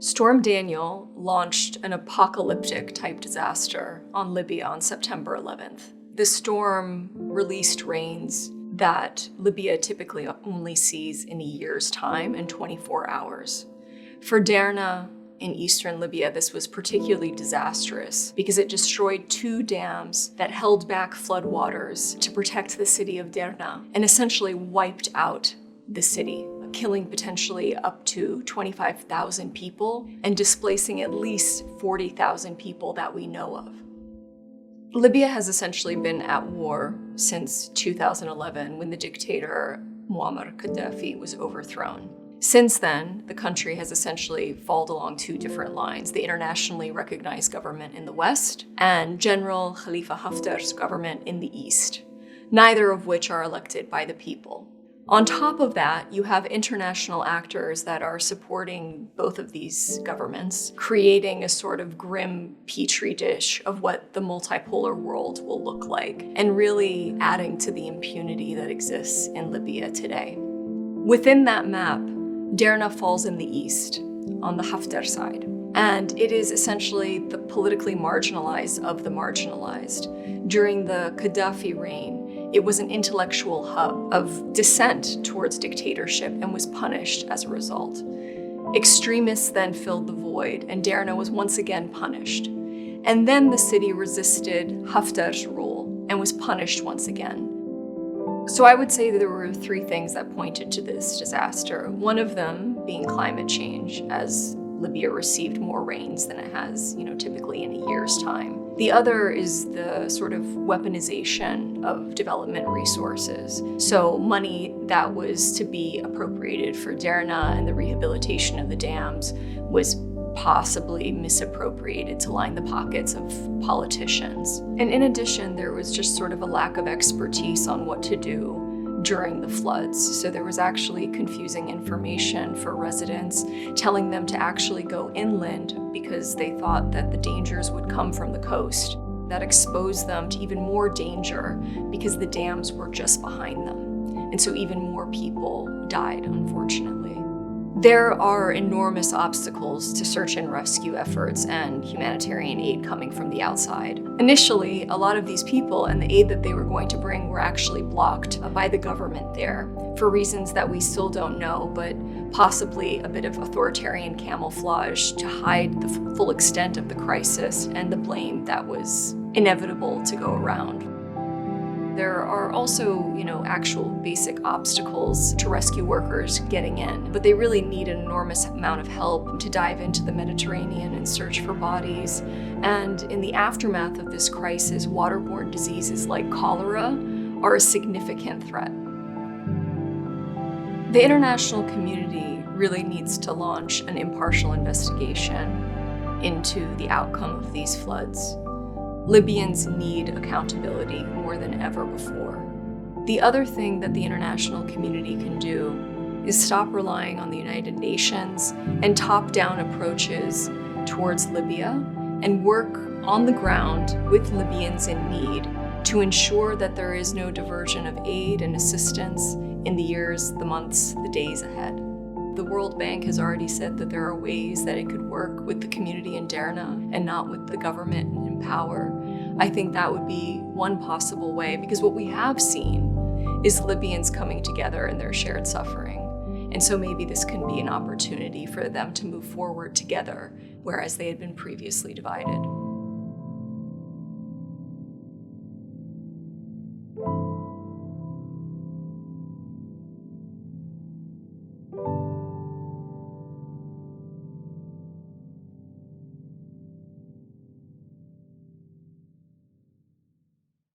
Storm Daniel launched an apocalyptic type disaster on Libya on September 11th. The storm released rains that Libya typically only sees in a year's time in 24 hours. For Derna in eastern Libya, this was particularly disastrous because it destroyed 2 dams that held back floodwaters to protect the city of Derna and essentially wiped out the city, killing potentially up to 25,000 people and displacing at least 40,000 people that we know of. Libya has essentially been at war since 2011 when the dictator Muammar Gaddafi was overthrown. Since then, the country has essentially followed along 2 different lines: the internationally recognized government in the West and General Khalifa Haftar's government in the East, neither of which are elected by the people. On top of that, you have international actors that are supporting both of these governments, creating a sort of grim petri dish of what the multipolar world will look like, and really adding to the impunity that exists in Libya today. Within that map, Derna falls in the east, on the Haftar side, and it is essentially the politically marginalized of the marginalized. During the Gaddafi reign, it was an intellectual hub of dissent towards dictatorship and was punished as a result. Extremists then filled the void, and Derna was once again punished. And then the city resisted Haftar's rule and was punished once again. So I would say that there were 3 things that pointed to this disaster. One of them being climate change, as Libya received more rains than it has, typically in a year's time. The other is the sort of weaponization of development resources. So money that was to be appropriated for Derna and the rehabilitation of the dams was possibly misappropriated to line the pockets of politicians. And in addition, there was just sort of a lack of expertise on what to do during the floods. So there was actually confusing information for residents, telling them to actually go inland because they thought that the dangers would come from the coast. That exposed them to even more danger because the dams were just behind them. And so even more people died, unfortunately. There are enormous obstacles to search and rescue efforts and humanitarian aid coming from the outside. Initially, a lot of these people and the aid that they were going to bring were actually blocked by the government there for reasons that we still don't know, but possibly a bit of authoritarian camouflage to hide the full extent of the crisis and the blame that was inevitable to go around. There are also, actual basic obstacles to rescue workers getting in, but they really need an enormous amount of help to dive into the Mediterranean and search for bodies. And in the aftermath of this crisis, waterborne diseases like cholera are a significant threat. The international community really needs to launch an impartial investigation into the outcome of these floods. Libyans need accountability more than ever before. The other thing that the international community can do is stop relying on the United Nations and top-down approaches towards Libya and work on the ground with Libyans in need to ensure that there is no diversion of aid and assistance in the years, the months, the days ahead. The World Bank has already said that there are ways that it could work with the community in Derna and not with the government in power. I think that would be one possible way, because what we have seen is Libyans coming together in their shared suffering. And so maybe this can be an opportunity for them to move forward together, whereas they had been previously divided.